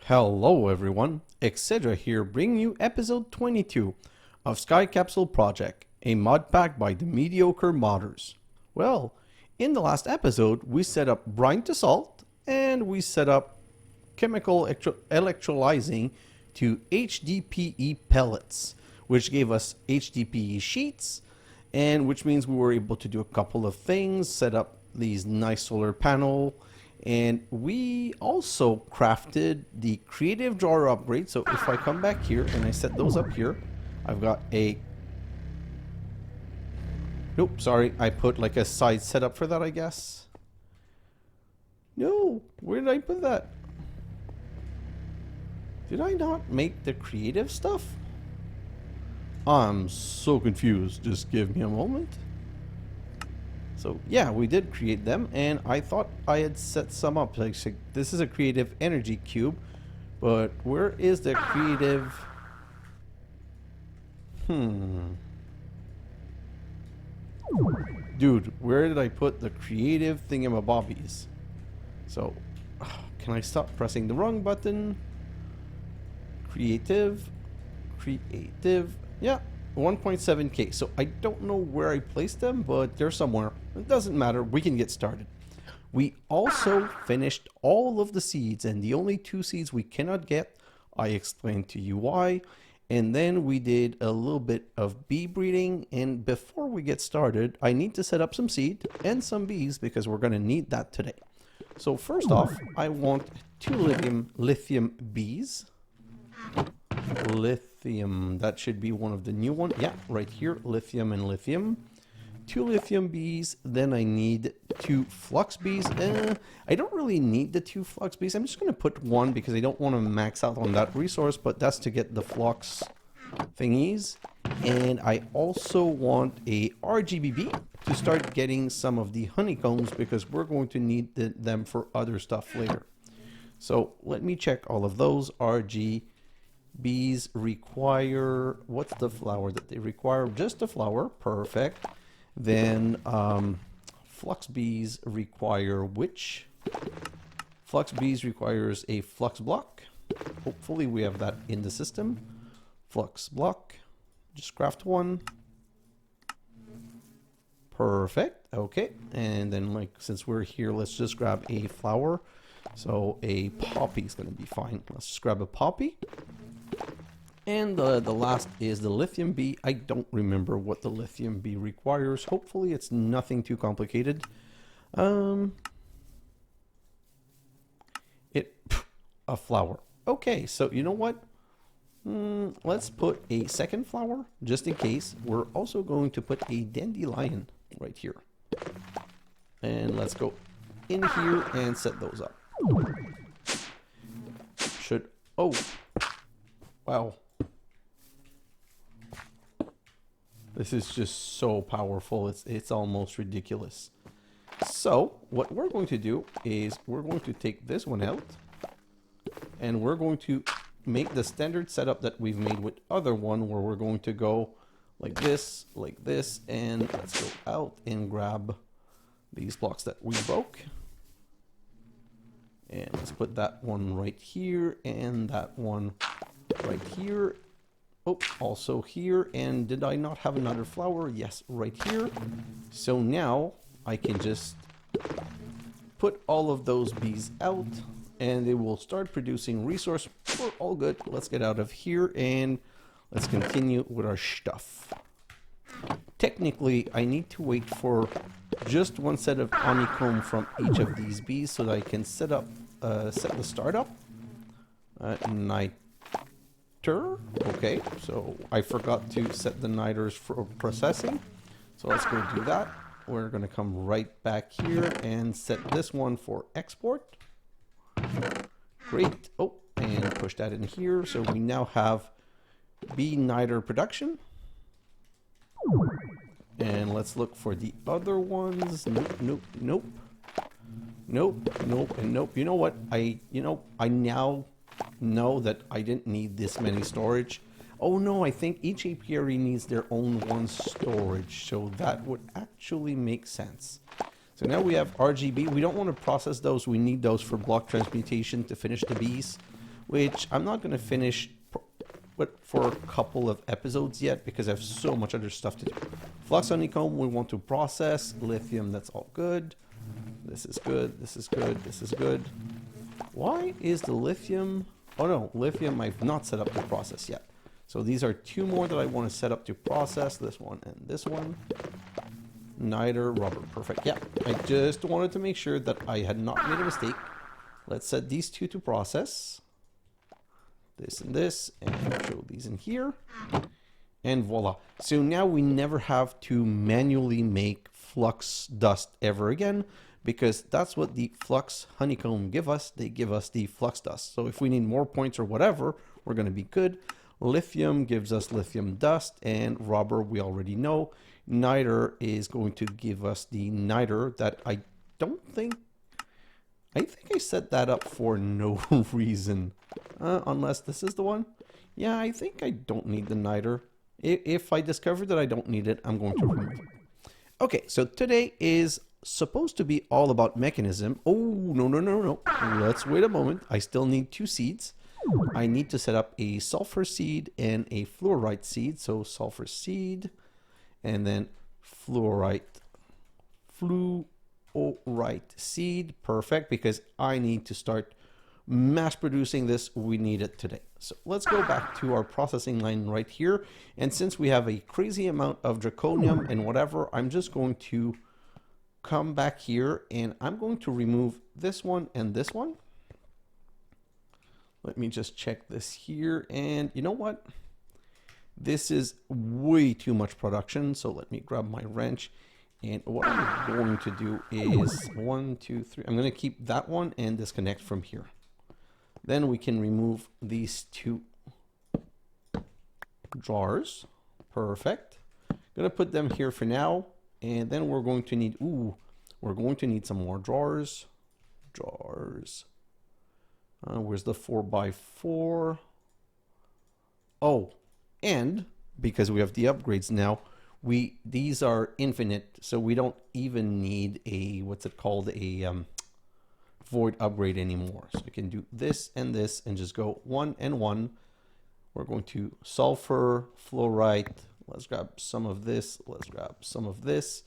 Hello everyone, xHedra here bringing you episode 22 of Sky Capsule Project, a mod pack by TheMediocreModders. Well, in the last episode we set up brine to salt and we set up chemical electrolyzing to HDPE pellets, which gave us HDPE sheets, and which means we were able to do a couple of things, set up these nice solar panel. And we also crafted the creative drawer upgrade. So if I come back here and I set those up here, I've got a... Nope, sorry. I put like a side setup for that, I guess. No, where did I put that? Did I not make the creative stuff? I'm so confused. Just give me a moment. So yeah, we did create them, and I thought I had set some up. Like, this is a creative energy cube, but where is the creative? Dude, where did I put the creative thingamabobbies? So, can I stop pressing the wrong button? Creative, yeah. 1.7k. So I don't know where I placed them, but they're somewhere. It doesn't matter. We can get started. We also finished all of the seeds, and the only two seeds we cannot get, I explained to you why. And then we did a little bit of bee breeding. And before we get started, I need to set up some seed and some bees because we're going to need that today. So first off, I want 2 lithium bees. Lithium, that should be one of the new ones. Yeah, right here, lithium and lithium. 2 lithium bees. Then I need 2 flux bees. I don't really need the 2 flux bees. I'm just going to put 1 because I don't want to max out on that resource, but that's to get the flux thingies. And I also want a Rgbee bee to start getting some of the honeycombs because we're going to need them for other stuff later. So let me check all of those. Bees require, what's the flower that they require? Just a flower. Perfect. Then flux bees require which? Flux bees requires a flux block. Hopefully we have that in the system. Flux block. Just craft 1. Perfect. Okay. And then, like, since we're here, let's just grab a flower. So a poppy is going to be fine. Let's just grab a poppy. And the last is the lithium bee. I don't remember what the lithium bee requires. Hopefully it's nothing too complicated. A flower. Okay, so you know what? Let's put a second flower just in case. We're also going to put a dandelion right here. And let's go in here and set those up. Oh, wow. This is just so powerful. It's almost ridiculous. So what we're going to do is we're going to take this one out and we're going to make the standard setup that we've made with other one, where we're going to go like this, and let's go out and grab these blocks that we broke. And let's put that one right here and that one right here. Oh, also here. And did I not have another flower? Yes, right here. So now I can just put all of those bees out and they will start producing resource. We're all good. Let's get out of here and let's continue with our stuff. Technically, I need to wait for just one set of honeycomb from each of these bees so that I can set the startup. Niter. Okay, so I forgot to set the niters for processing. So let's go do that. We're going to come right back here and set this one for export. Great. Oh, and push that in here. So we now have bee niter production. And let's look for the other ones. Nope. And nope. You know what? I now know that I didn't need this many storage. Oh no, I think each apiary needs their own one storage. So that would actually make sense. So now we have Rgbee. We don't want to process those. We need those for block transmutation to finish the bees. which I'm not going to finish but for a couple of episodes yet because I have so much other stuff to do. Flux honeycomb, we want to process. Lithium, that's all good. This is good, this is good, this is good. Why is the lithium... Oh no, lithium I've not set up to process yet. So these are two more that I want to set up to process, this one and this one. Niter, rubber, perfect. Yeah, I just wanted to make sure that I had not made a mistake. Let's set these two to process. This and this, and show these in here. And voila. So now we never have to manually make flux dust ever again, because that's what the flux honeycomb give us. They give us the flux dust. So if we need more points or whatever, we're going to be good. Lithium gives us lithium dust, and rubber we already know. Niter is going to give us the niter that I think I set that up for no reason. Unless this is the one. Yeah, I think I don't need the niter. If I discover that I don't need it, I'm going to remove it. Okay, so today is supposed to be all about mechanism. Oh, no. Let's wait a moment. I still need two seeds. I need to set up a sulfur seed and a fluorite seed. So sulfur seed and then fluorite seed. Perfect, because I need to start mass producing this. We need it today. So let's go back to our processing line right here. And since we have a crazy amount of draconium and whatever, I'm just going to come back here and I'm going to remove this one and this one. Let me just check this here. And you know what? This is way too much production. So let me grab my wrench. And what I'm going to do is 1, 2, 3. I'm going to keep that one and disconnect from here. Then we can remove these two drawers. Perfect. Going to put them here for now. And then we're going to need, we're going to need some more drawers. Where's the 4x4? Oh, and because we have the upgrades now, these are infinite, so we don't even need a, what's it called, a void upgrade anymore. So we can do this and just go 1 and 1. We're going to sulfur, fluorite. Let's grab some of this. Let's grab some of this.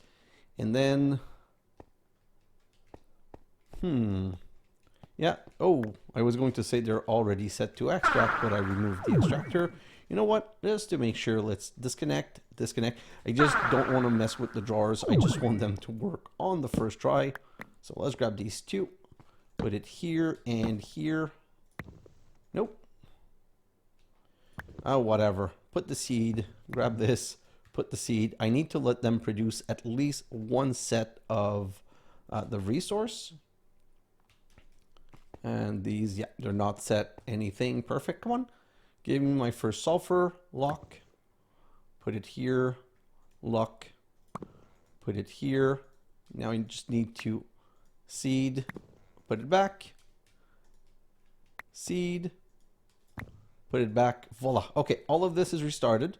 And then, yeah. Oh, I was going to say they're already set to extract, but I removed the extractor. You know what? Just to make sure, let's disconnect. I just don't want to mess with the drawers. I just want them to work on the first try. So let's grab these two. Put it here and here. Nope. Oh, whatever. Put the seed. Grab this. Put the seed. I need to let them produce at least one set of the resource. And these, yeah, they're not set anything. Perfect. Come on. Give me my first sulfur. Lock. Put it here. Lock. Put it here. Now I just need to seed. Put it back. Seed. Put it back. Voila. Okay, all of this is restarted.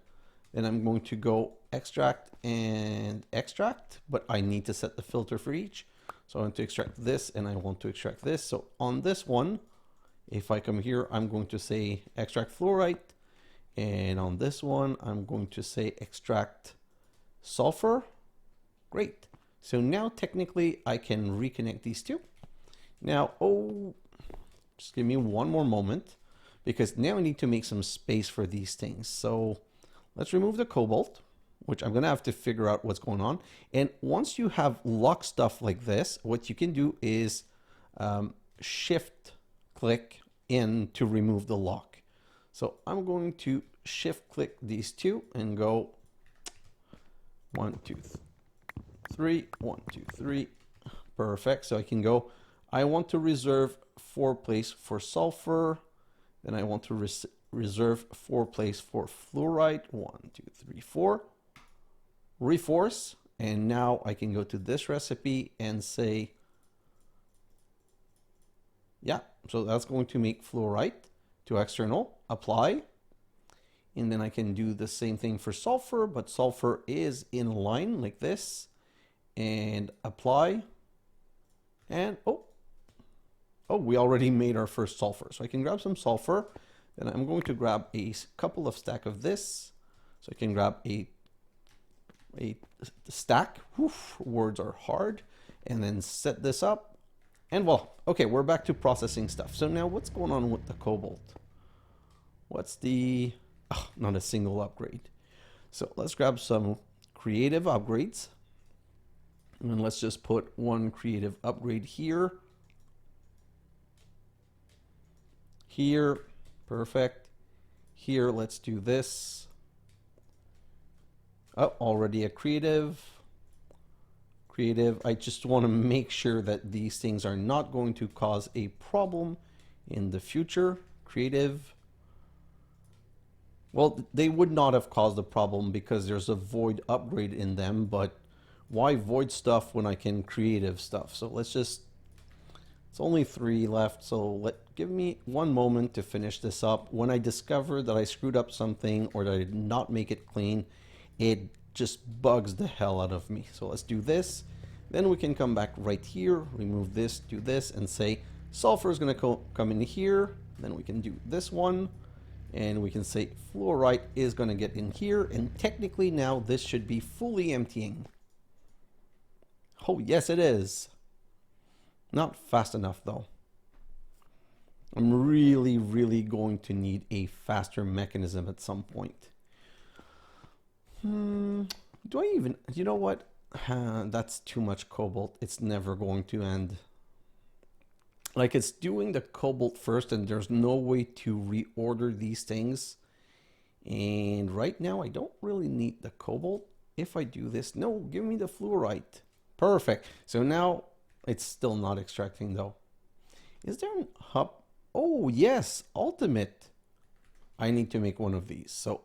Then I'm going to go extract and extract, but I need to set the filter for each. So I want to extract this and I want to extract this. So on this one, if I come here, I'm going to say extract fluorite. And on this one, I'm going to say extract sulfur. Great. So now technically I can reconnect these two. Now, just give me one more moment because now I need to make some space for these things. So let's remove the cobalt, which I'm going to have to figure out what's going on. And once you have lock stuff like this, what you can do is shift click in to remove the lock. So I'm going to shift click these two and go 1, 2, 3, 1, 2, 3. Perfect. So I can go, I want to reserve 4 place for sulfur. Then I want to reserve 4 place for fluorite. 1, 2, 3, 4. Reforce. And now I can go to this recipe and say, yeah, so that's going to make fluorite to external, apply. And then I can do the same thing for sulfur, but sulfur is in line like this and apply. And, oh, Oh, we already made our first sulfur. So I can grab some sulfur. Then I'm going to grab a couple of stack of this. So I can grab a stack. Oof, words are hard. And then set this up. And well, okay, we're back to processing stuff. So now what's going on with the cobalt? What's the... Oh, not a single upgrade. So let's grab some creative upgrades. And let's just put one creative upgrade here. Here, perfect. Here, let's do this. Oh, already a creative. Creative, I just want to make sure that these things are not going to cause a problem in the future. Creative. Well, they would not have caused a problem because there's a void upgrade in them, but why void stuff when I can creative stuff? So let's just, it's only 3 left, so give me one moment to finish this up. When I discover that I screwed up something or that I did not make it clean, it just bugs the hell out of me. So let's do this. Then we can come back right here, remove this, do this, and say sulfur is going to come in here. Then we can do this one. And we can say fluorite is going to get in here. And technically now this should be fully emptying. Oh, yes, it is. Not fast enough, though. I'm really, really going to need a faster mechanism at some point. Do I even... You know what? That's too much cobalt. It's never going to end. Like, it's doing the cobalt first, and there's no way to reorder these things. And right now, I don't really need the cobalt. If I do this, no, give me the fluorite. Perfect. So now, it's still not extracting, though. Is there an hub? Oh, yes, ultimate. I need to make one of these. So,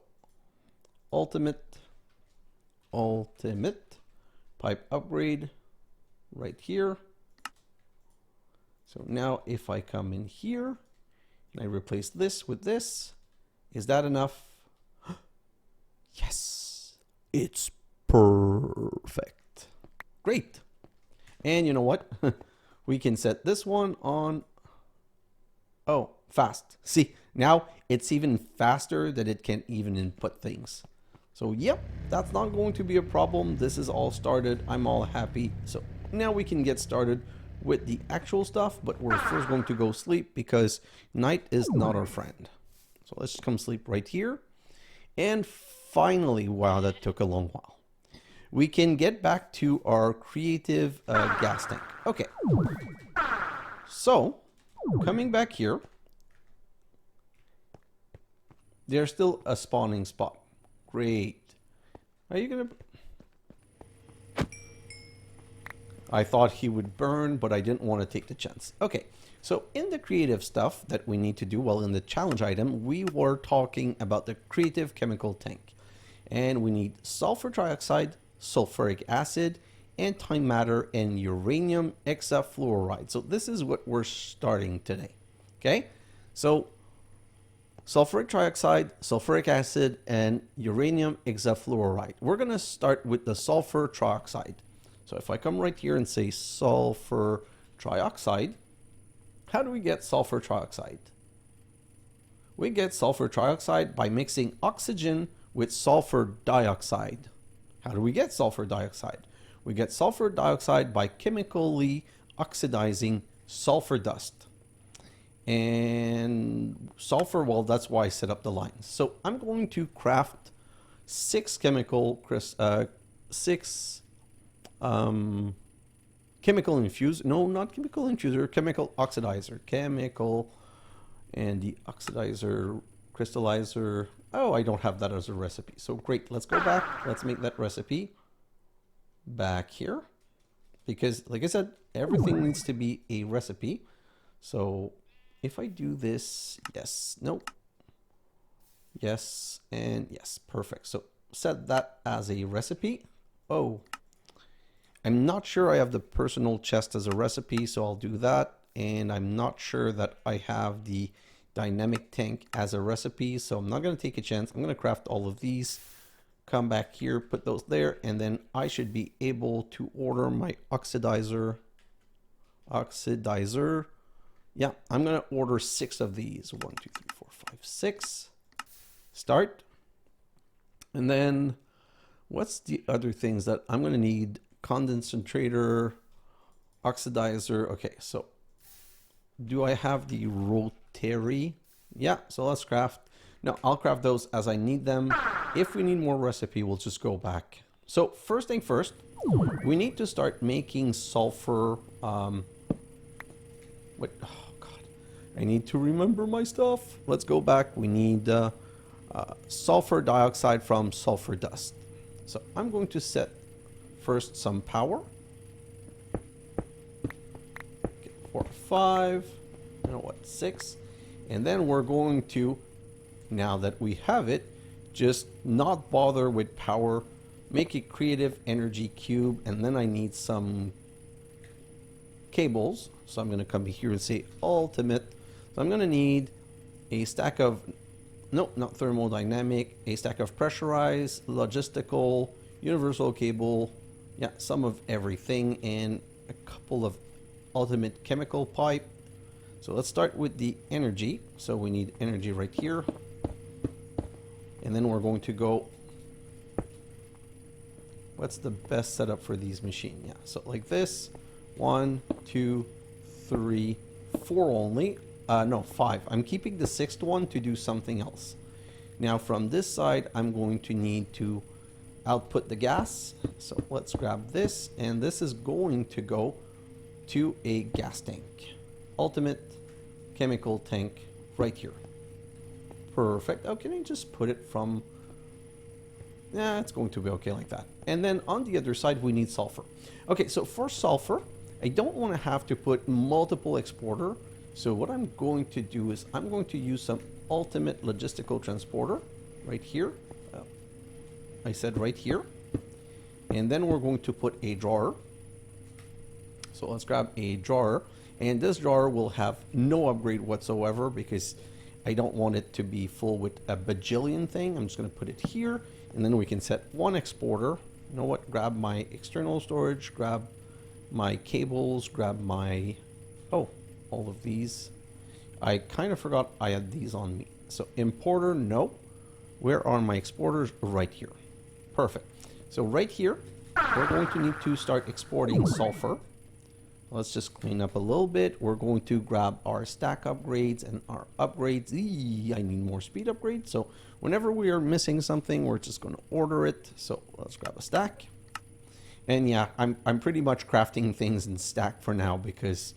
ultimate pipe upgrade right here. So now if I come in here and I replace this with this, is that enough? Yes, it's perfect. Great. And you know what? We can set this one on, oh, fast. See, now it's even faster that it can even input things. So yep, that's not going to be a problem. This is all started. I'm all happy. So now we can get started with the actual stuff, but we're first going to go sleep because night is not our friend. So let's just come sleep right here. And finally, wow, that took a long while. We can get back to our creative gas tank. Okay. So coming back here, there's still a spawning spot. Great. Are you gonna... I thought he would burn, but I didn't want to take the chance. Okay, so in the creative stuff that we need to do, well, in the challenge item, we were talking about the creative chemical tank. And we need sulfur trioxide, sulfuric acid, antimatter, and uranium hexafluoride. So this is what we're starting today. Okay, so sulfuric trioxide, sulfuric acid, and uranium hexafluoride. We're going to start with the sulfur trioxide. So if I come right here and say sulfur trioxide, how do we get sulfur trioxide? We get sulfur trioxide by mixing oxygen with sulfur dioxide. How do we get sulfur dioxide? We get sulfur dioxide by chemically oxidizing sulfur dust. And sulfur, well, that's why I set up the lines. So I'm going to craft 6 chemical infuser, chemical oxidizer, and the oxidizer, crystallizer. Oh, I don't have that as a recipe. So great, let's go back. Let's make that recipe back here. Because like I said, everything needs to be a recipe. So if I do this, yes, nope, yes, and yes, perfect. So set that as a recipe. Oh, I'm not sure I have the personal chest as a recipe, so I'll do that. And I'm not sure that I have the dynamic tank as a recipe, so I'm not going to take a chance. I'm going to craft all of these, come back here, put those there, and then I should be able to order my oxidizer. Yeah, I'm going to order 6 of these. 1, 2, 3, 4, 5, 6. Start. And then what's the other things that I'm going to need? Condensator, oxidizer. Okay, so do I have the rotary? Yeah, so let's craft. No, I'll craft those as I need them. If we need more recipe, we'll just go back. So first thing first, we need to start making sulfur. Oh God, I need to remember my stuff. Let's go back. We need sulfur dioxide from sulfur dust. So I'm going to set first some power. Okay, 4, 5, you know what, 6. And then we're going to, now that we have it, just not bother with power, make a creative energy cube, and then I need some cables. So I'm going to come here and say ultimate. So I'm going to need a stack of, no, not thermodynamic, a stack of pressurized, logistical, universal cable, yeah, some of everything, and a couple of ultimate chemical pipe. So let's start with the energy. So we need energy right here. And then we're going to go, what's the best setup for these machines? Yeah, so like this, 1, 2, 3, 4 only. No, 5. I'm keeping the 6th one to do something else. Now from this side, I'm going to need to output the gas. So let's grab this, and this is going to go to a gas tank. Ultimate chemical tank right here. Perfect. Oh, can I just put it from... Yeah, it's going to be okay like that. And then on the other side, we need sulfur. Okay, so for sulfur, I don't want to have to put multiple exporter. So what I'm going to do is I'm going to use some ultimate logistical transporter right here. I said right here. And then we're going to put a drawer. So let's grab a drawer. And this drawer will have no upgrade whatsoever because I don't want it to be full with a bajillion thing. I'm just going to put it here. And then we can set one exporter. You know what? Grab my external storage. Grab my cables. Grab my... Oh, all of these. I kind of forgot I had these on me. So importer, no. Where are my exporters? Right here. Perfect. So right here, we're going to need to start exporting sulfur. Let's just clean up a little bit. We're going to grab our stack upgrades and our upgrades. I need more speed upgrades. So whenever we are missing something, we're just going to order it. So let's grab a stack. And yeah, I'm pretty much crafting things in stack for now because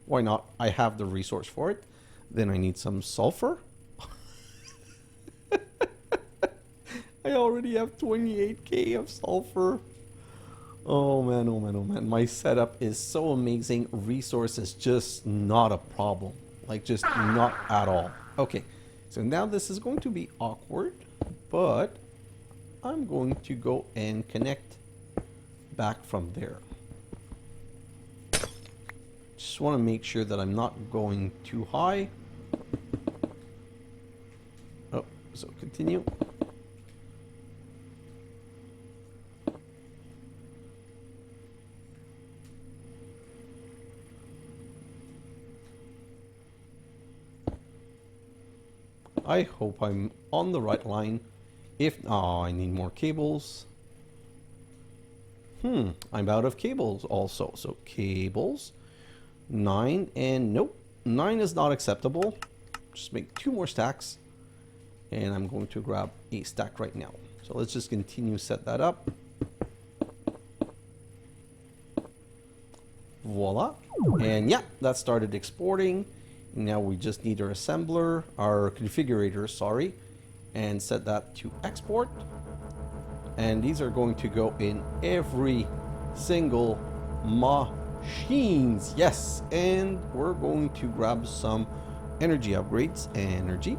why not? I have the resource for it. Then I need some sulfur. I already have 28k of sulfur. Oh man, oh man, oh man. My setup is so amazing. Resource is just not a problem. Like, just not at all. Okay, so now this is going to be awkward, but I'm going to go and connect back from there. Just want to make sure that I'm not going too high. Oh, so continue. I hope I'm on the right line. If, oh, I need more cables. I'm out of cables also. So cables, 9, and nope, 9 is not acceptable. Just make 2 more stacks. And I'm going to grab a stack right now. So let's just continue set that up. Voila. And yeah, that started exporting. Now we just need our assembler, our configurator, sorry, and set that to export. And these are going to go in every single machines. Yes, and we're going to grab some energy upgrades. Energy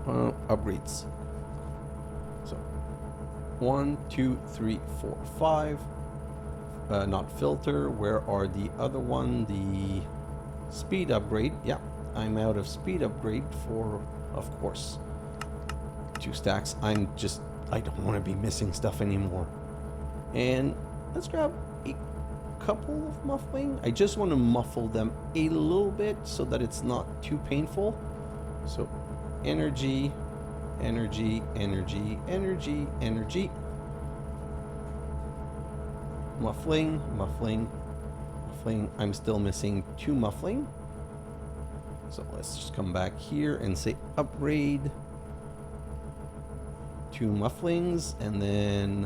upgrades. So 1, 2, 3, 4, 5. Not filter. Where are the other one? The speed upgrade. Yeah, I'm out of speed upgrade for, of course, 2 stacks. I don't want to be missing stuff anymore. And let's grab a couple of muffling. I just want to muffle them a little bit so that it's not too painful. So energy, energy, energy, energy, energy. Muffling, muffling, muffling. I'm still missing 2 muffling. So let's just come back here and say upgrade. 2 mufflings, and then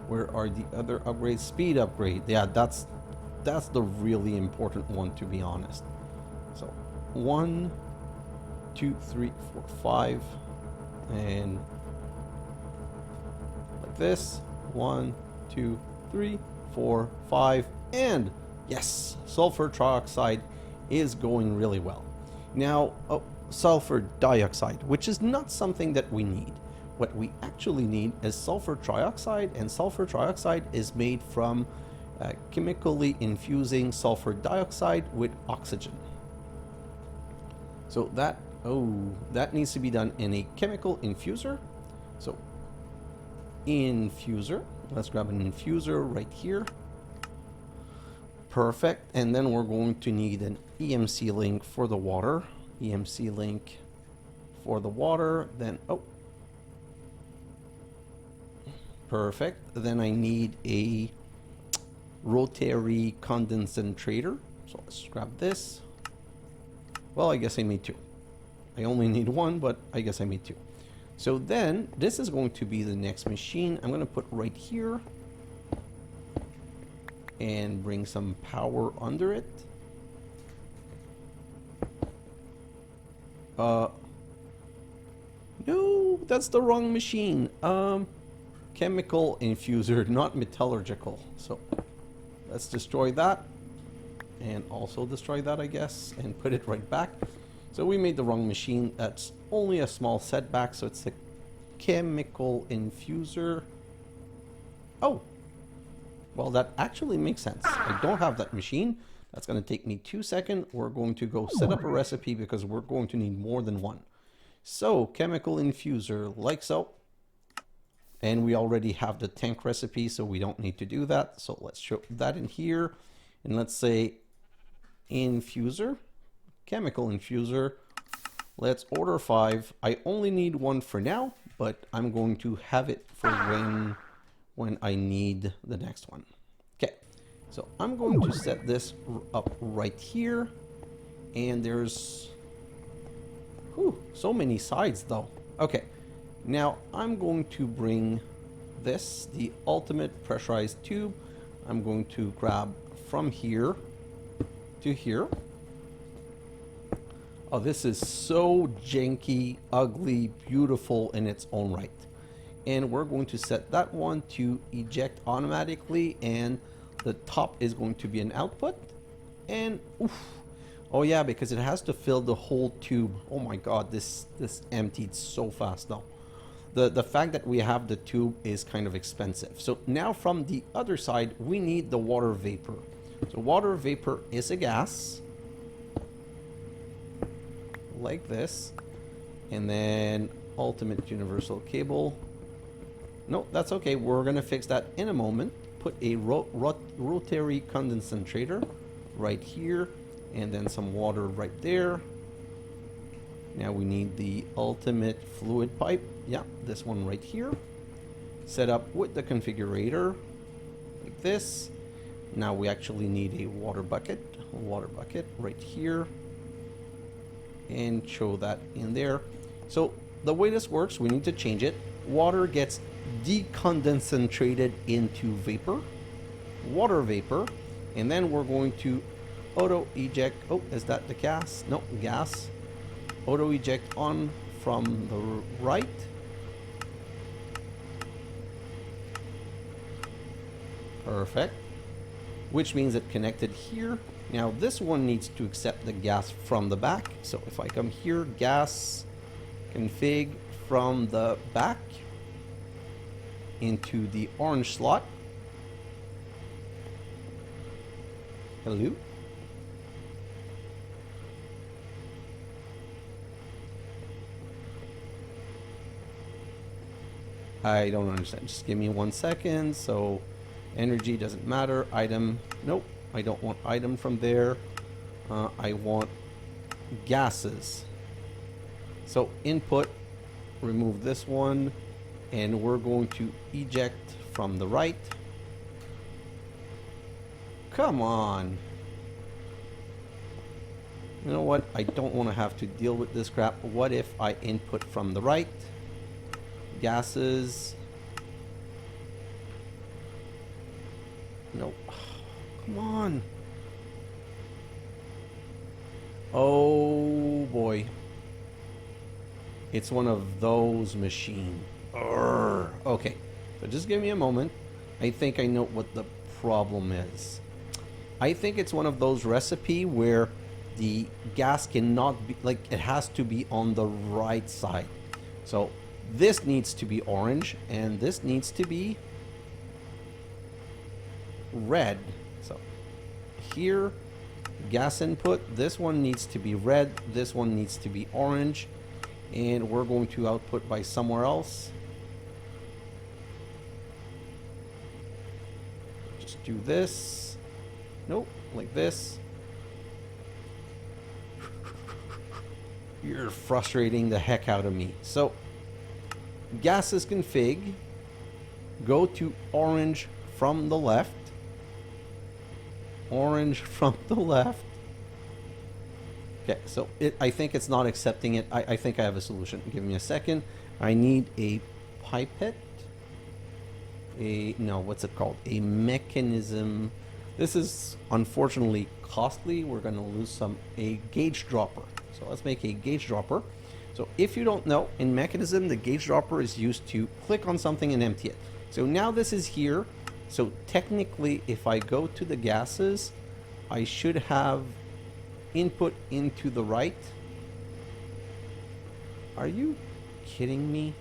where are the other upgrades? Speed upgrade. Yeah, that's the really important one, to be honest. So 1, 2, 3, 4, 5, and like this. 1, 2, 3, 4, 5, and yes, sulfur trioxide is going really well. Now, sulfur dioxide, which is not something that we need. What we actually need is sulfur trioxide, and sulfur trioxide is made from chemically infusing sulfur dioxide with oxygen. So that needs to be done in a chemical infuser. So infuser, let's grab an infuser right here. Perfect. And then we're going to need an EMC link for the water. EMC link for the water. Then, perfect. Then I need a rotary condensator. So let's grab this. Well, I guess I need 2. I only need 1, but I guess I need 2. So then this is going to be the next machine. I'm going to put right here and bring some power under it. No, that's the wrong machine. Chemical infuser, not metallurgical. So let's destroy that. And also destroy that, I guess, and put it right back. So we made the wrong machine. That's only a small setback, so it's a chemical infuser. Oh, well, that actually makes sense. I don't have that machine. That's going to take me 2 seconds. We're going to go set up a recipe because we're going to need more than one. So chemical infuser like so. And we already have the tank recipe, so we don't need to do that. So let's show that in here. And let's say infuser, chemical infuser. Let's order 5. I only need 1 for now, but I'm going to have it for when I need the next one. Okay, so I'm going to set this up right here. And there's so many sides though. Okay, now I'm going to bring this, the ultimate pressurized tube. I'm going to grab from here to here. Oh, this is so janky, ugly, beautiful in its own right. And we're going to set that one to eject automatically, and the top is going to be an output. And oh yeah, because it has to fill the whole tube. Oh my god, this emptied so fast now. The fact that we have the tube is kind of expensive. So now from the other side, we need the water vapor. So water vapor is a gas. Like this. And then ultimate universal cable. No, that's okay. We're going to fix that in a moment. Put a rotary condensator right here. And then some water right there. Now we need the ultimate fluid pipe. Yeah, this one right here. Set up with the configurator. Like this. Now we actually need a water bucket. Right here. And show that in there. So the way this works, we need to change it. Water gets decondensated into vapor. Water vapor. And then we're going to auto eject. Oh, is that the gas? No, gas. Auto eject on from the right. Perfect. Which means it connected here. Now this one needs to accept the gas from the back. So if I come here, gas config from the back into the orange slot. Hello. I don't understand. Just give me 1 second. So Energy doesn't matter. Item, nope, I don't want item from there. I want gases. So input, remove this one, and we're going to eject from the right. Come on. You know what? I don't want to have to deal with this crap. What if I input from the right? Gases. Nope. Come on. Oh boy. It's one of those machines. Okay. So just give me a moment. I think I know what the problem is. I think it's one of those recipe where the gas cannot be, like, it has to be on the right side. So this needs to be orange and this needs to be red. So here, gas input, this one needs to be red, this one needs to be orange, and we're going to output by somewhere else. Just do this. Nope, like this. You're frustrating the heck out of me. So, gases config, go to orange from the left. Orange from the left. Okay, so I think it's not accepting it. I think I have a solution. Give me a second. I need a pipette. No, what's it called? A mechanism. This is unfortunately costly. We're going to lose a gauge dropper. So let's make a gauge dropper. So if you don't know, in mechanism, the gauge dropper is used to click on something and empty it. So now this is here. So technically, if I go to the gases, I should have input into the right. Are you kidding me?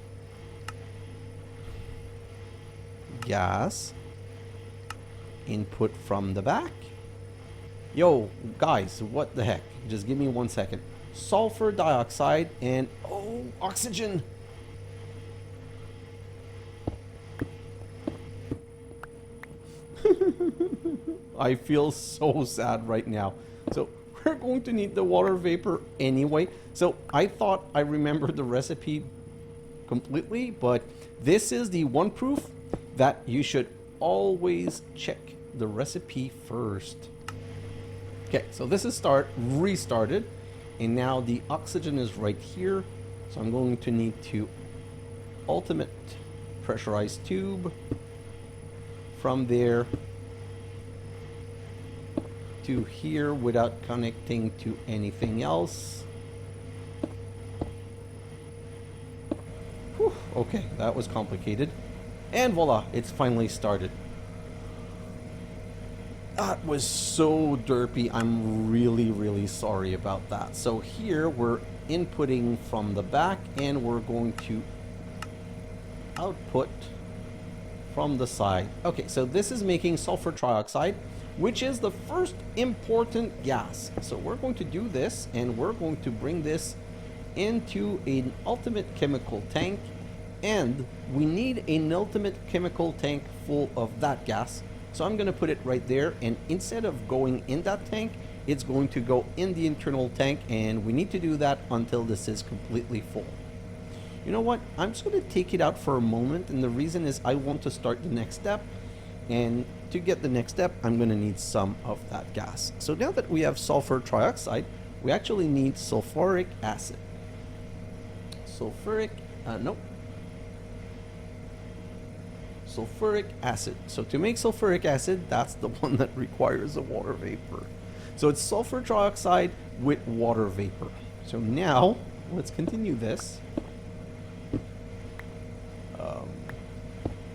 Gas. Input from the back. Yo, guys, what the heck? Just give me 1 second. Sulfur dioxide and, oh, oxygen. I feel so sad right now. So we're going to need the water vapor anyway. So I thought I remembered the recipe completely, but this is the one proof that you should always check the recipe first. Okay, so this is restarted, and now the oxygen is right here. So I'm going to need to ultimate pressurized tube from there to here without connecting to anything else. Whew, okay, that was complicated. And voila, it's finally started. That was so derpy. I'm really, really sorry about that. So here we're inputting from the back and we're going to output from the side. Okay, so this is making sulfur trioxide, which is the first important gas. So we're going to do this and we're going to bring this into an ultimate chemical tank, and we need an ultimate chemical tank full of that gas. So I'm going to put it right there, and instead of going in that tank, it's going to go in the internal tank, and we need to do that until this is completely full. You know what? I'm just going to take it out for a moment, and the reason is I want to start the next step, and to get the next step, I'm going to need some of that gas. So now that we have sulfur trioxide, we actually need sulfuric acid. Sulfuric acid. So to make sulfuric acid, that's the one that requires a water vapor. So it's sulfur trioxide with water vapor. So now let's continue this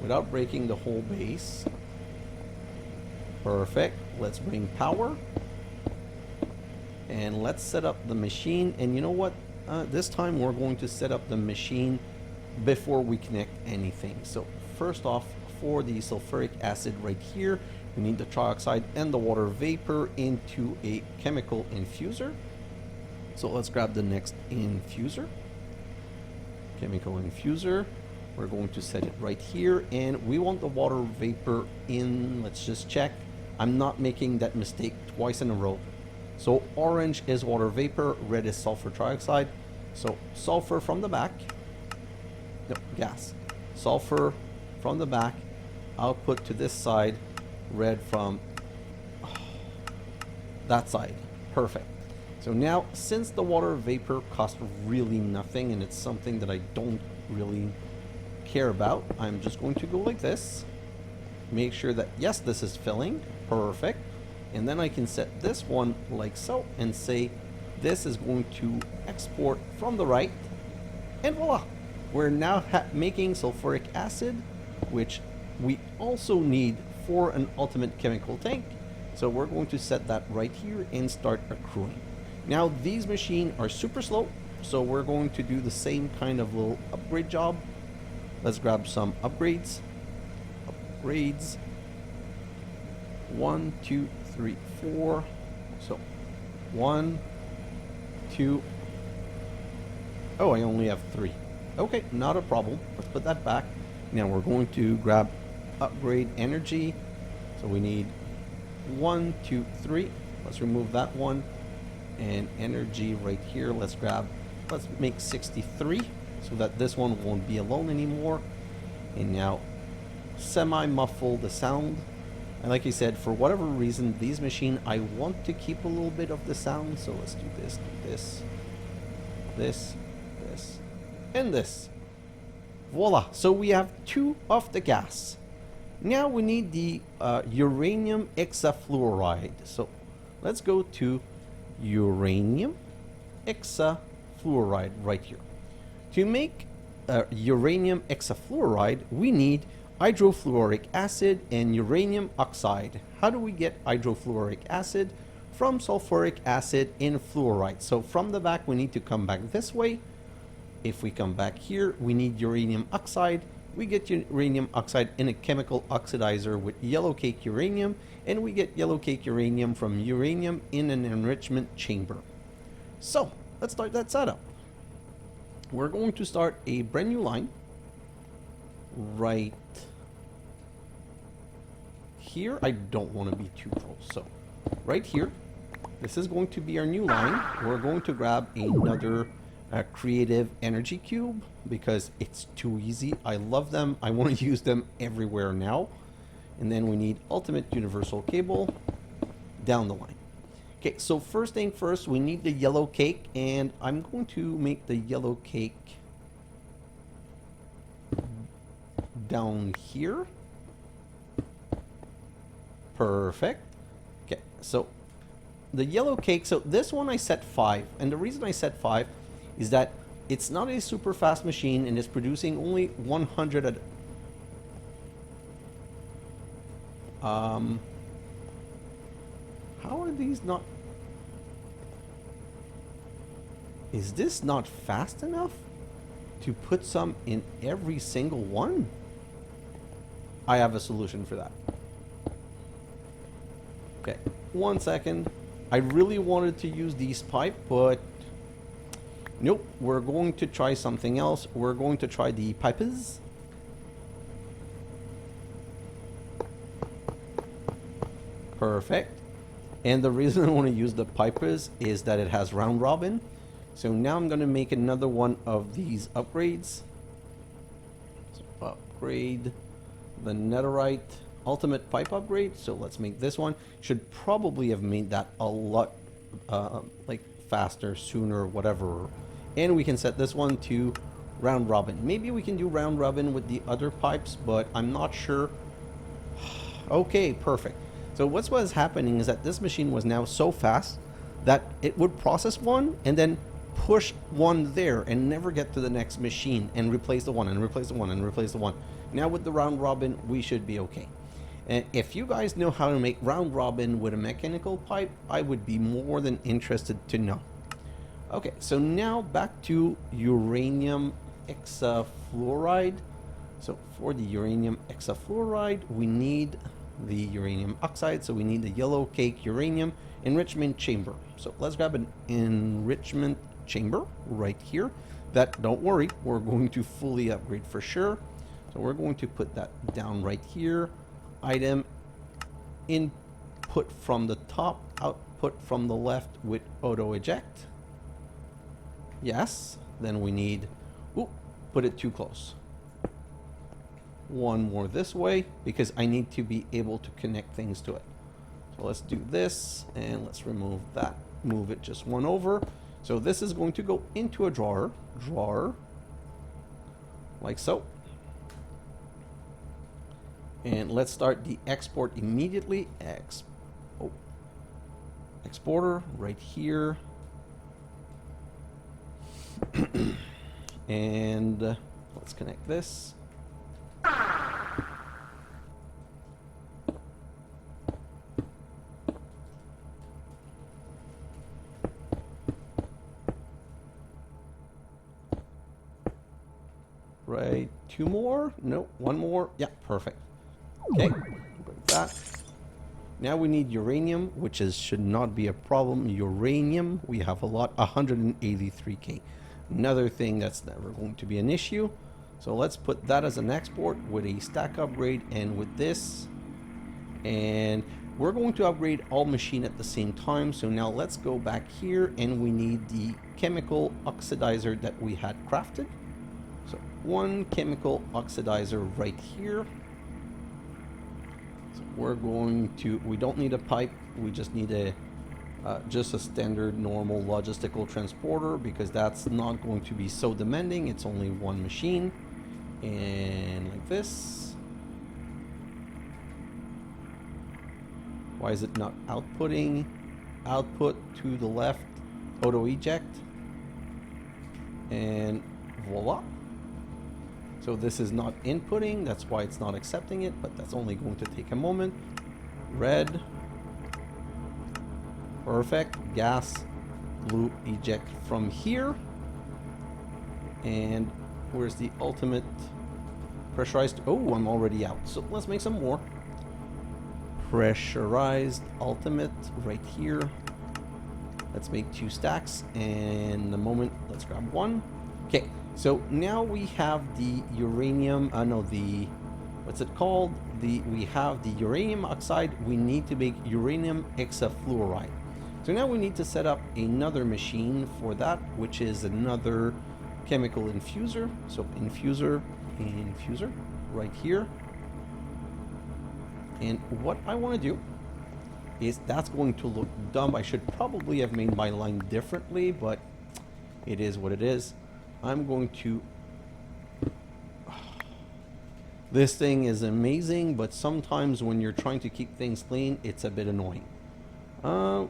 without breaking the whole base. Perfect. Let's bring power and let's set up the machine. And you know what? This time we're going to set up the machine before we connect anything. So first off, for the sulfuric acid right here, we need the trioxide and the water vapor into a chemical infuser. So let's grab the next infuser. Chemical infuser. We're going to set it right here, and we want the water vapor in. Let's just check. I'm not making that mistake twice in a row. So orange is water vapor, red is sulfur trioxide. So sulfur from the back, no, gas. Sulfur from the back, output to this side, red from that side. Perfect. So now, since the water vapor costs really nothing and it's something that I don't really care about, I'm just going to go like this. Make sure that, yes, this is filling. Perfect. And then I can set this one like so and say this is going to export from the right. And voila! We're now making sulfuric acid, which we also need for an ultimate chemical tank. So we're going to set that right here and start accruing. Now these machines are super slow, so we're going to do the same kind of little upgrade job. Let's grab some upgrades. Upgrades. 1, 2, 3, 4. So 1, 2. Oh, I only have 3. Okay, not a problem. Let's put that back. Now we're going to grab upgrade energy. So we need 1, 2, 3. Let's remove that one. And energy right here, let's make 63 so that this one won't be alone anymore. And now semi-muffle the sound. And like I said, for whatever reason, these machines, I want to keep a little bit of the sound. So let's do this, this, and this. Voila. So we have 2 of the gas. Now we need the uranium hexafluoride. So let's go to uranium hexafluoride right here. To make uranium hexafluoride, we need hydrofluoric acid and uranium oxide. How do we get hydrofluoric acid? From sulfuric acid and fluorite. So from the back, we need to come back this way. If we come back here, we need uranium oxide. We get uranium oxide in a chemical oxidizer with yellow cake uranium, and we get yellow cake uranium from uranium in an enrichment chamber. So let's start that setup. We're going to start a brand new line right here. I don't want to be too close. So right here, this is going to be our new line. We're going to grab another creative energy cube because it's too easy. I love them. I want to use them everywhere now. And then we need ultimate universal cable down the line. Okay, so first thing first, we need the yellow cake, and I'm going to make the yellow cake down here. Perfect. Okay, so the yellow cake, so this one I set 5, and the reason I set 5 is that it's not a super fast machine and it's producing only 100 at how are these not? Is this not fast enough to put some in every single one? I have a solution for that. Okay, 1 second. I really wanted to use these pipe, but nope, we're going to try something else. We're going to try the pipes. Perfect. And the reason I want to use the pipers is that it has round robin. So now I'm going to make another one of these upgrades. So upgrade the netherite ultimate pipe upgrade. So let's make this one. Should probably have made that a lot like faster, sooner, whatever. And we can set this one to round robin. Maybe we can do round robin with the other pipes, but I'm not sure. Okay, perfect. So what was happening is that this machine was now so fast that it would process one and then push one there and never get to the next machine and replace the one and replace the one and replace the one. Now with the round robin, we should be okay. And if you guys know how to make round robin with a mechanical pipe, I would be more than interested to know. Okay, so now back to uranium hexafluoride. So for the uranium hexafluoride, we need the uranium oxide. So we need the yellow cake uranium enrichment chamber. So let's grab an enrichment chamber right here. That, don't worry, we're going to fully upgrade for sure. So we're going to put that down right here. Item, input from the top, output from the left with auto eject. Yes. Then we need, ooh, put it too close. One more this way, because I need to be able to connect things to it. So let's do this, and let's remove that. Move it just one over. So this is going to go into a drawer, like so. And let's start the export immediately. Exporter right here. And let's connect this. Right, two more? No, one more. Yeah, perfect. Okay, like that. Now we need uranium, which should not be a problem. Uranium, we have a lot, 183K. Another thing that's never going to be an issue. So let's put that as an export with a stack upgrade and with this. And we're going to upgrade all machine at the same time. So now let's go back here, and we need the chemical oxidizer that we had crafted. So one chemical oxidizer right here. So we're going to, we don't need a pipe, we just need a just a standard normal logistical transporter, because that's not going to be so demanding. It's only one machine. And like this. Why is it not outputting? Output to the left, auto eject, and voila. So this is not inputting, that's why it's not accepting it, but that's only going to take a moment. Red. Perfect. Gas. Blue. Eject from here. And where's the ultimate pressurized? Oh, I'm already out. So let's make some more. Pressurized ultimate right here. Let's make 2 stacks. And the moment, let's grab 1. Okay. So now we have the uranium, what's it called? We have the uranium oxide. We need to make uranium hexafluoride. So now we need to set up another machine for that, which is another chemical infuser. So infuser right here. And what I want to do is, that's going to look dumb. I should probably have made my line differently, but it is what it is. I'm going to... This thing is amazing, but sometimes when you're trying to keep things clean, it's a bit annoying.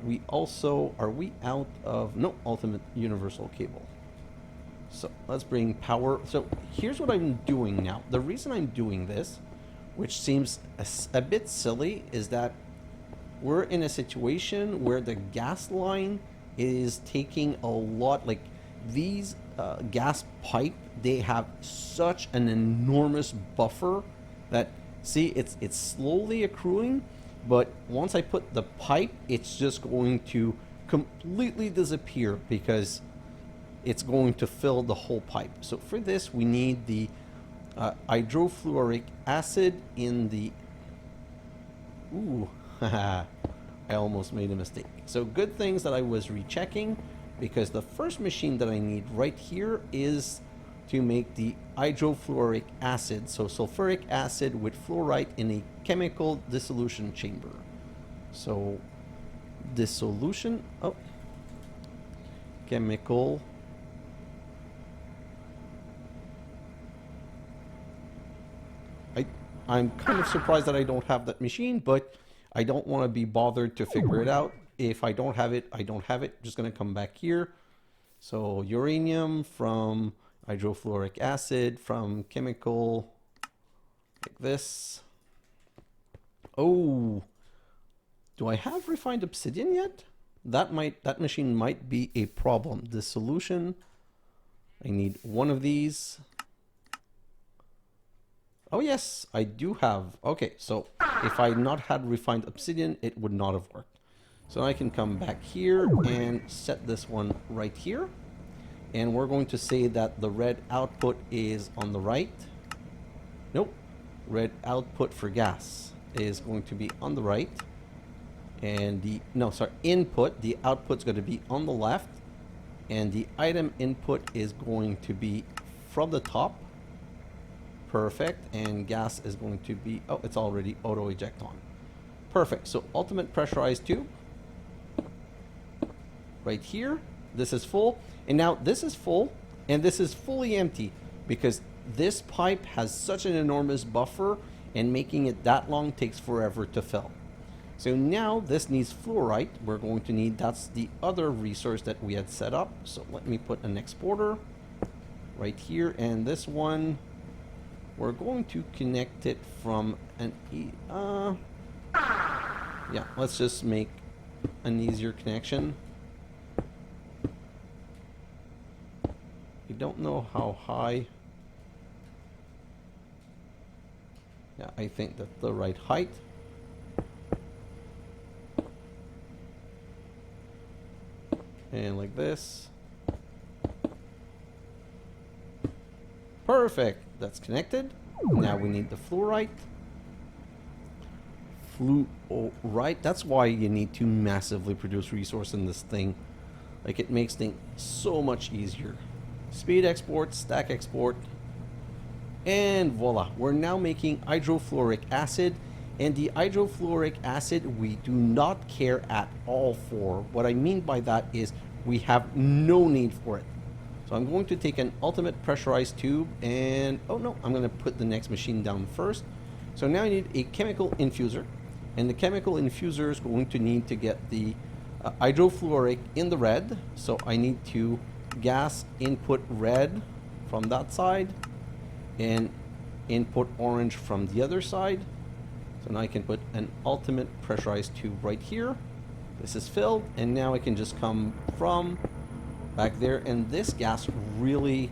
We also... Are we out of... No, ultimate universal cable. So let's bring power. So here's what I'm doing now. The reason I'm doing this, which seems a bit silly, is that we're in a situation where the gas line is taking a lot, like these gas pipe, they have such an enormous buffer that, see, it's slowly accruing, but once I put the pipe, it's just going to completely disappear because it's going to fill the whole pipe. So for this, we need the hydrofluoric acid in the... Ooh, I almost made a mistake. So good things that I was rechecking, because the first machine that I need right here is to make the hydrofluoric acid. So sulfuric acid with fluorite in a chemical dissolution chamber. So dissolution, oh, chemical... I'm kind of surprised that I don't have that machine, but I don't want to be bothered to figure it out. If I don't have it, I don't have it. Just going to come back here. So uranium from hydrofluoric acid from chemical like this. Oh, do I have refined obsidian yet? That machine might be a problem. The solution, I need one of these. Oh yes, I do have. Okay, so if I not had refined obsidian, it would not have worked. So I can come back here and set this one right here. And we're going to say that the red output is on the right. Nope. Red output for gas is going to be on the right. And the, no, sorry, input, the output's going to be on the left. And the item input is going to be from the top. Perfect. And gas is going to be, oh, it's already auto eject on. Perfect. So ultimate pressurized tube. Right here. This is full. And now this is full. And this is fully empty. Because this pipe has such an enormous buffer. And making it that long takes forever to fill. So now this needs fluorite. We're going to need, that's the other resource that we had set up. So let me put an exporter right here. And this one, we're going to connect it from an yeah, let's just make an easier connection. I don't know how high. Yeah, I think that's the right height. And like this. Perfect. That's connected. Now we need the fluorite. Fluorite. That's why you need to massively produce resource in this thing. Like, it makes things so much easier. Speed export, stack export. And voila. We're now making hydrofluoric acid. And the hydrofluoric acid we do not care at all for. What I mean by that is we have no need for it. So I'm going to take an ultimate pressurized tube and, oh no, I'm going to put the next machine down first. So now I need a chemical infuser. And the chemical infuser is going to need to get the hydrofluoric in the red. So I need to gas input red from that side and input orange from the other side. So now I can put an ultimate pressurized tube right here. This is filled, and now I can just come from back there. And this gas really,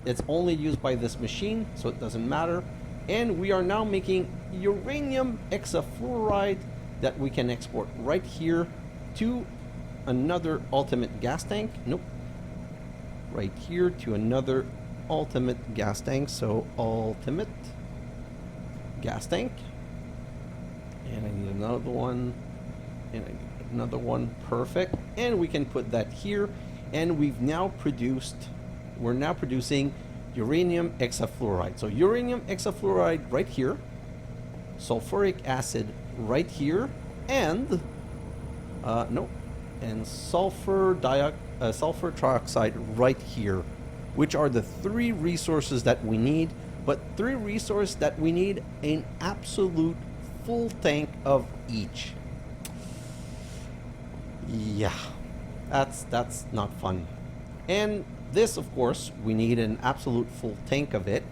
it's only used by this machine, so it doesn't matter. And we are now making uranium hexafluoride that we can export right here to another ultimate gas tank. Nope. Right here to another ultimate gas tank. So ultimate gas tank. And I need another one. And I need another one. Perfect. And we can put that here. And we've now produced, we're now producing uranium hexafluoride. So uranium hexafluoride right here. Sulfuric acid right here. And, no. And sulfur trioxide right here. Which are the three resources that we need. But three resources that we need an absolute full tank of each. Yeah, that's not fun. And this, of course, we need an absolute full tank of it,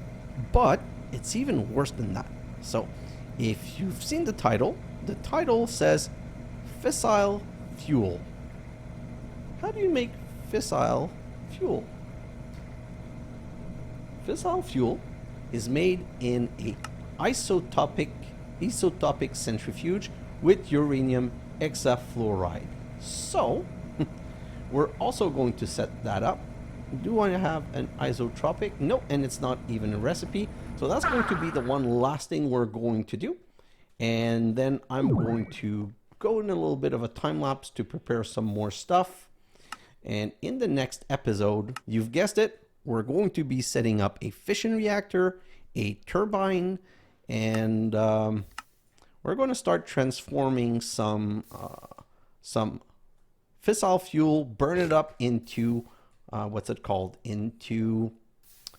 but it's even worse than that. So if you've seen the title says fissile fuel. How do you make fissile fuel? Fissile fuel is made in a isotopic centrifuge with uranium hexafluoride. So we're also going to set that up. Do I have an isotropic? No, and it's not even a recipe. So that's going to be the one last thing we're going to do. And then I'm going to go in a little bit of a time lapse to prepare some more stuff. And in the next episode, you've guessed it, we're going to be setting up a fission reactor, a turbine, and we're going to start transforming some fissile fuel, burn it up into what's it called? Into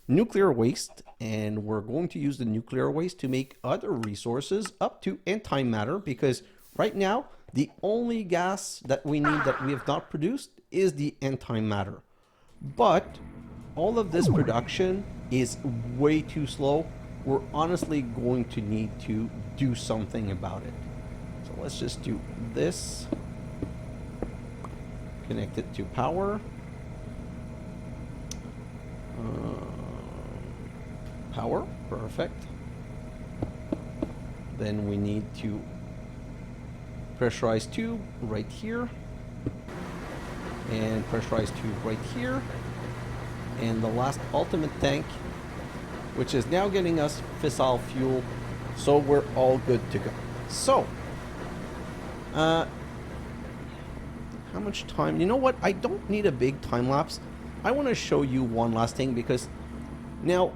nuclear waste, and we're going to use the nuclear waste to make other resources up to antimatter, because right now the only gas that we need that we have not produced is the antimatter. But all of this production is way too slow. We're honestly going to need to do something about it. So let's just do this. Connect it to power. Power, perfect. Then we need to pressurize tube right here. And pressurize tube right here. and the last ultimate tank, which is now getting us fissile fuel, so we're all good to go. So, how much time? You know what? I don't need a big time lapse. I want to show you one last thing because now,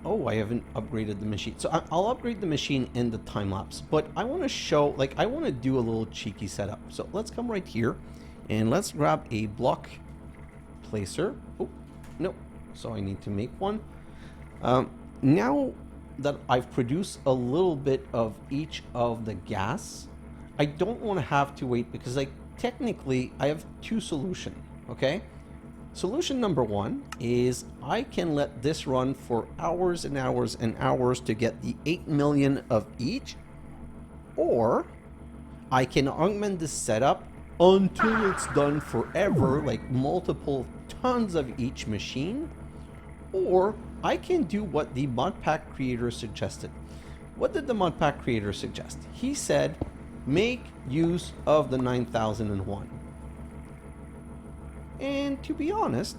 oh, I haven't upgraded the machine. So I'll upgrade the machine in the time lapse, but I want to show, like, I want to do a little cheeky setup. So let's come right here and let's grab a block placer. Oh, no. So I need to make one. Now that I've produced a little bit of each of the gas, I don't want to have to wait because, like, technically I have two solutions, okay? Solution number one is I can let this run for hours and hours and hours to get the 8 million of each, or I can augment this setup until it's done forever, like multiple tons of each machine, or I can do what the Modpack creator suggested. What did the Modpack creator suggest? He said, make use of the 9001. And to be honest,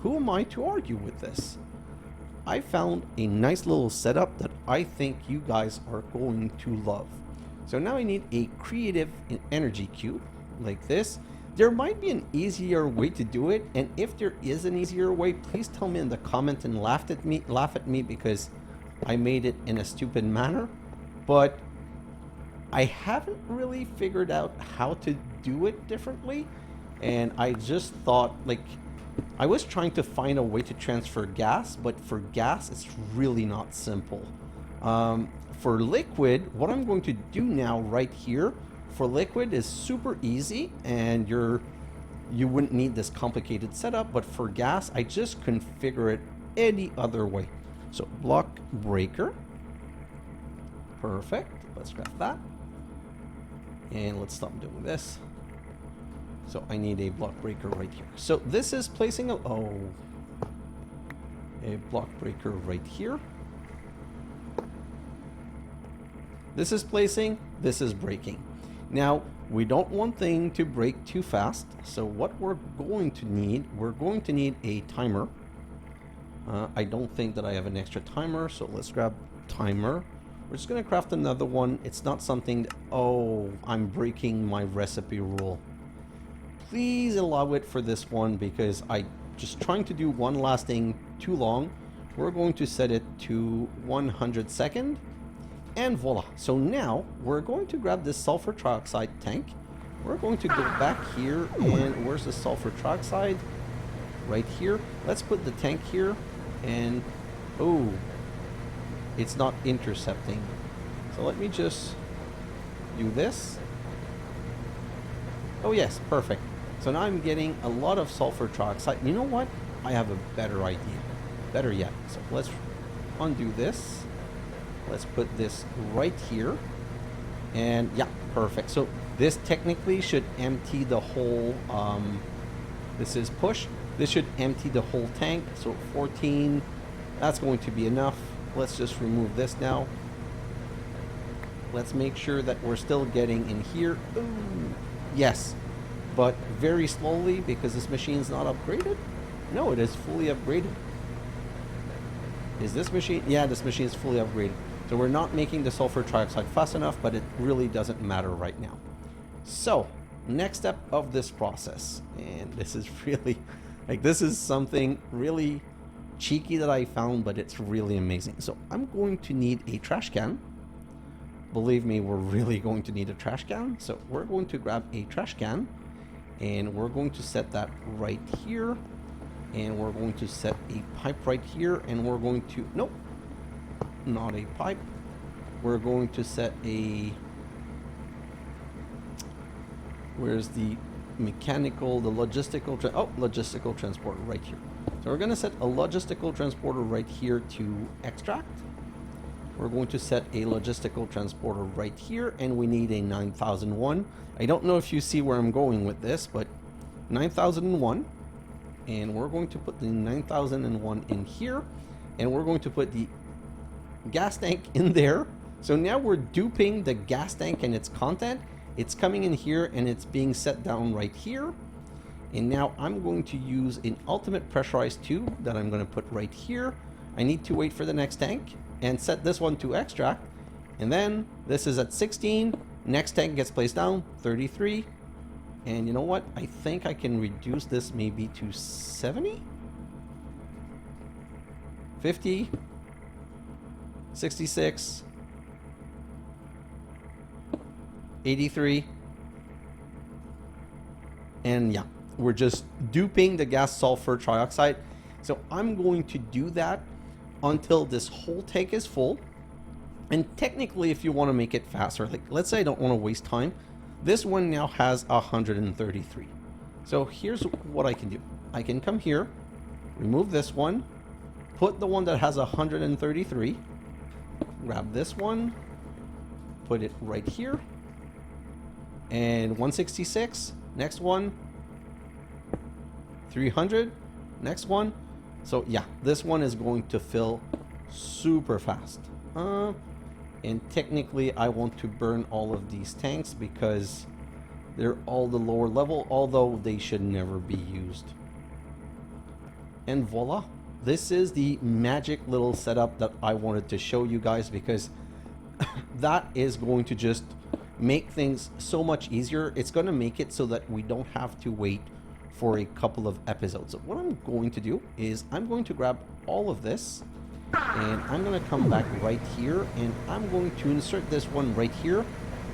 who am I to argue with this? I found a nice little setup that I think you guys are going to love. So now I need a creative energy cube like this. There might be an easier way to do it, and if there is an easier way, please tell me in the comment and laugh at me because I made it in a stupid manner. But I haven't really figured out how to do it differently, and I just thought, like, I was trying to find a way to transfer gas, but for gas it's really not simple. For liquid, what I'm going to do now right here for liquid is super easy, and you wouldn't need this complicated setup, but for gas I just configure it any other way. So block breaker, perfect. Let's grab that, and let's stop doing this. So I need a block breaker right here. So this is placing a block breaker right here. This is placing, this is breaking. Now, we don't want things to break too fast. So what we're going to need a timer. I don't think that I have an extra timer, so let's grab timer. We're just gonna craft another one. It's not something that, oh, I'm breaking my recipe rule. Please allow it for this one because I just trying to do one last thing too long. We're going to set it to 100 seconds. And voila. So now we're going to grab this sulfur trioxide tank. We're going to go back here, and where's the sulfur trioxide? Right here. Let's put the tank here, and oh, it's not intercepting. So let me just do this. Oh yes, perfect. So now I'm getting a lot of sulfur trioxide. You know what? I have a better idea. Better yet. So let's undo this. Let's put this right here, and yeah, perfect. So this technically should empty the whole, this is push. This should empty the whole tank. So 14, that's going to be enough. Let's just remove this now. Let's make sure that we're still getting in here. Ooh, yes, but very slowly because this machine's not upgraded. No, it is fully upgraded. Is this machine? Yeah, this machine is fully upgraded. So we're not making the sulfur trioxide fast enough, but it really doesn't matter right now. So next step of this process, and this is really, like, this is something really cheeky that I found, but it's really amazing. So I'm going to need a trash can. Believe me, we're really going to need a trash can. So we're going to grab a trash can, and we're going to set that right here. And we're going to set a pipe right here, and we're going to, nope, not a pipe. We're going to set a, where's the mechanical, the logistical, logistical transporter right here. So we're going to set a logistical transporter right here to extract. We're going to set a logistical transporter right here, and we need a 9001. I don't know if you see where I'm going with this, but 9001. And we're going to put the 9001 in here, and we're going to put the gas tank in there. So now we're duping the gas tank and its content. It's coming in here, and it's being set down right here. And now I'm going to use an ultimate pressurized tube that I'm going to put right here. I need to wait for the next tank and set this one to extract. And then this is at 16. Next tank gets placed down, 33. And you know what? I think I can reduce this maybe to 70? 50? 66? 83? And yeah, we're just duping the gas sulfur trioxide. So I'm going to do that until this whole tank is full. And technically, if you want to make it faster, like let's say I don't want to waste time, this one now has 133. So here's what I can do. I can come here, remove this one, put the one that has 133, grab this one, put it right here, and 166, next one, 300, next one. So yeah, this one is going to fill super fast. And technically I want to burn all of these tanks because they're all the lower level, although they should never be used. And voila, this is the magic little setup that I wanted to show you guys, because that is going to just make things so much easier. It's going to make it so that we don't have to wait for a couple of episodes. So what I'm going to do is I'm going to grab all of this, and I'm going to come back right here, and I'm going to insert this one right here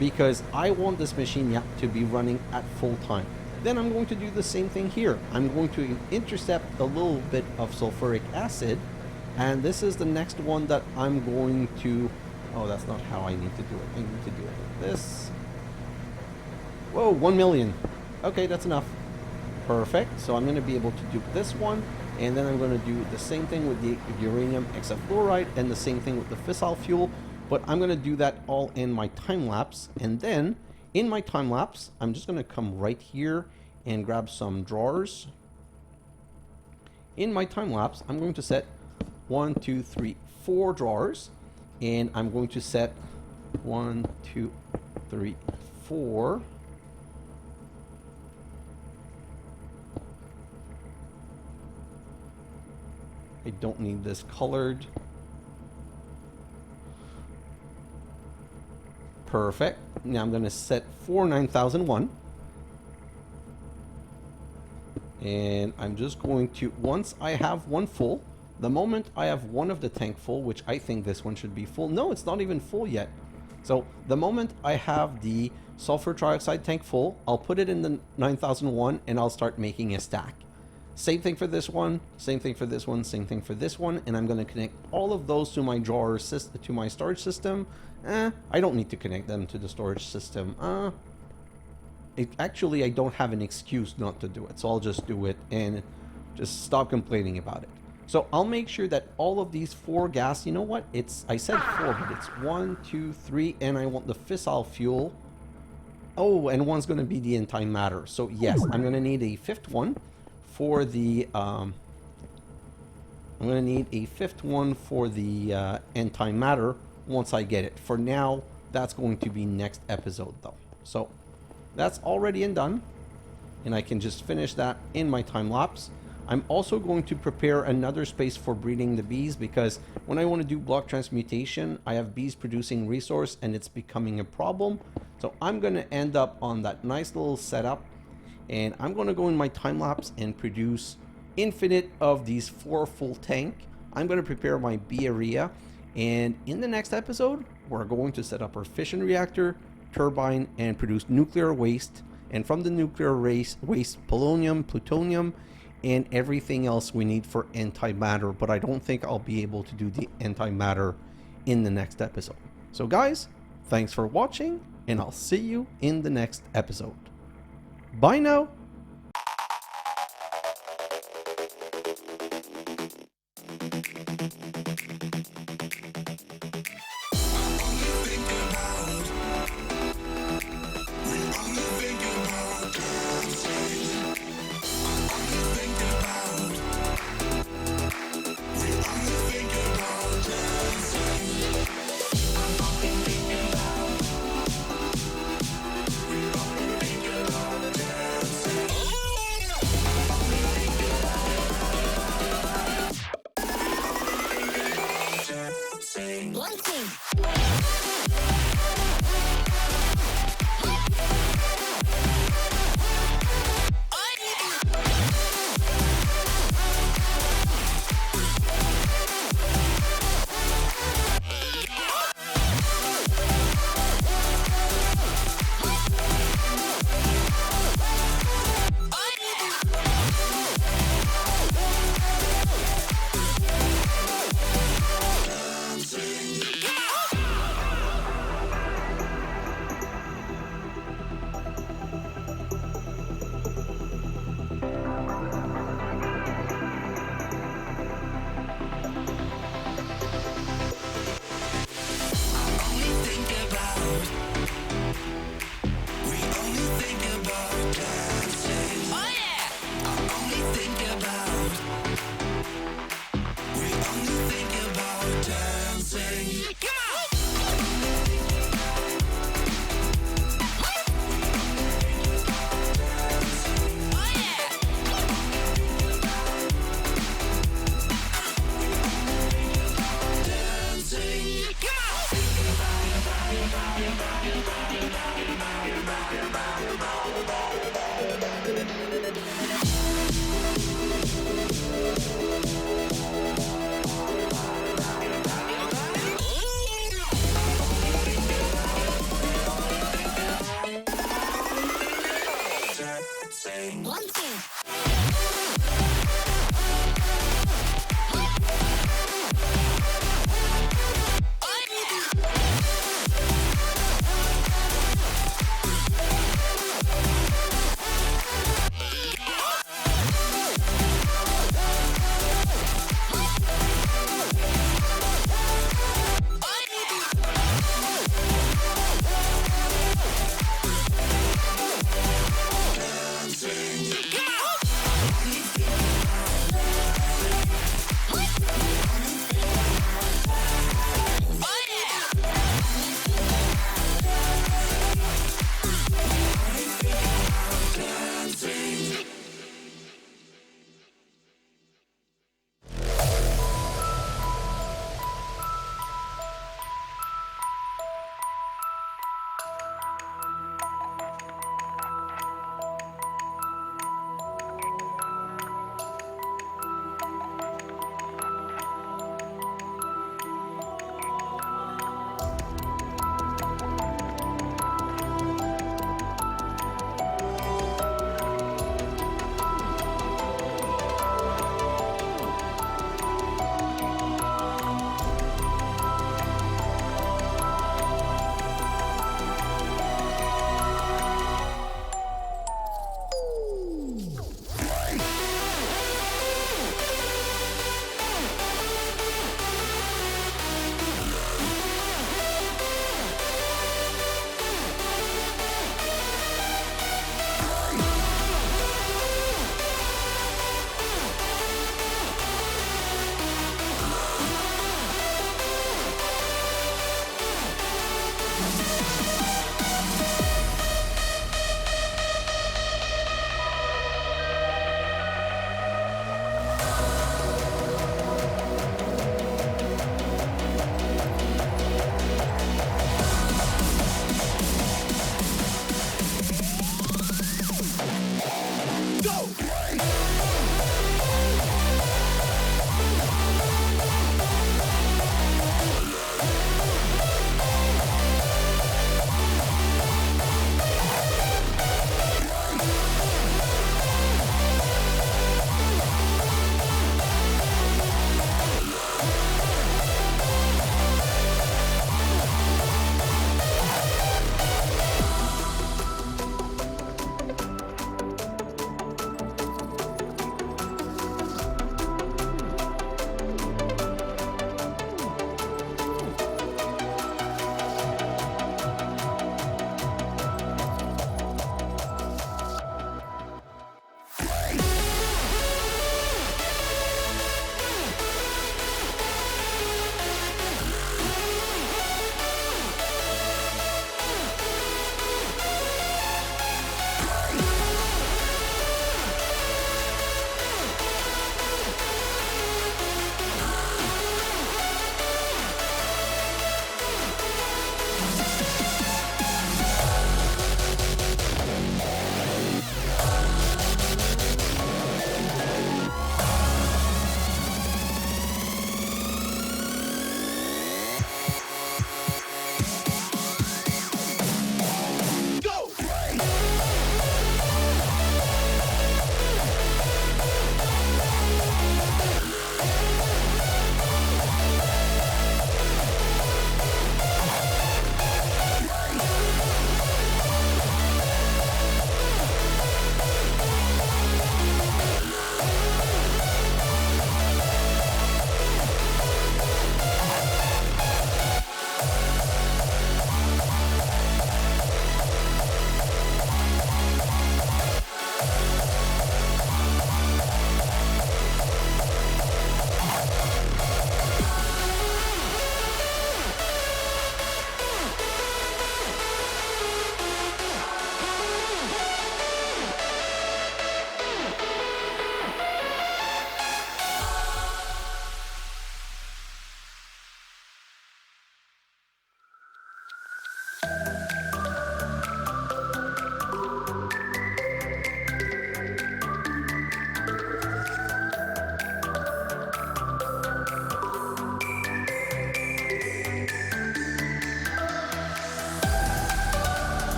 because I want this machine to be running at full time. Then I'm going to do the same thing here. I'm going to intercept a little bit of sulfuric acid, and this is the next one that I'm going to... Oh, that's not how I need to do it. I need to do it like this. Whoa, 1 million. Okay, that's enough. Perfect. So I'm going to be able to do this one, and then I'm going to do the same thing with the uranium hexafluoride and the same thing with the fissile fuel, but I'm going to do that all in my time lapse. And then in my time lapse, I'm just going to come right here and grab some drawers. In my time lapse, I'm going to set 1, 2, 3, 4 drawers, and I'm going to set 1, 2, 3, 4. I don't need this colored. Perfect. Now I'm going to set for 9001. And I'm just going to, once I have one full, the moment I have one of the tank full, which I think this one should be full. No, it's not even full yet. So the moment I have the sulfur trioxide tank full, I'll put it in the 9001 and I'll start making a stack. Same thing for this one, same thing for this one, same thing for this one, and I'm going to connect all of those to my drawer system, to my storage system. I don't need to connect them to the storage system. Actually, I don't have an excuse not to do it, so I'll just do it and just stop complaining about it. So I'll make sure that all of these 4 gas, you know what? I said 4, but it's 1, 2, 3, and I want the fissile fuel. Oh, and one's going to be the antimatter. So yes, I'm going to need a 5th one. For the I'm going to need a 5th one for the antimatter once I get it. For now, that's going to be next episode though. So that's already done, and I can just finish that in my time lapse. I'm also going to prepare another space for breeding the bees, because when I want to do block transmutation, I have bees producing resource and it's becoming a problem. So I'm going to end up on that nice little setup. And I'm going to go in my time lapse and produce infinite of these 4 full tank. I'm going to prepare my bee area. And in the next episode, we're going to set up our fission reactor, turbine, and produce nuclear waste. And from the nuclear waste, polonium, plutonium, and everything else we need for antimatter. But I don't think I'll be able to do the antimatter in the next episode. So guys, thanks for watching, and I'll see you in the next episode. Bye now.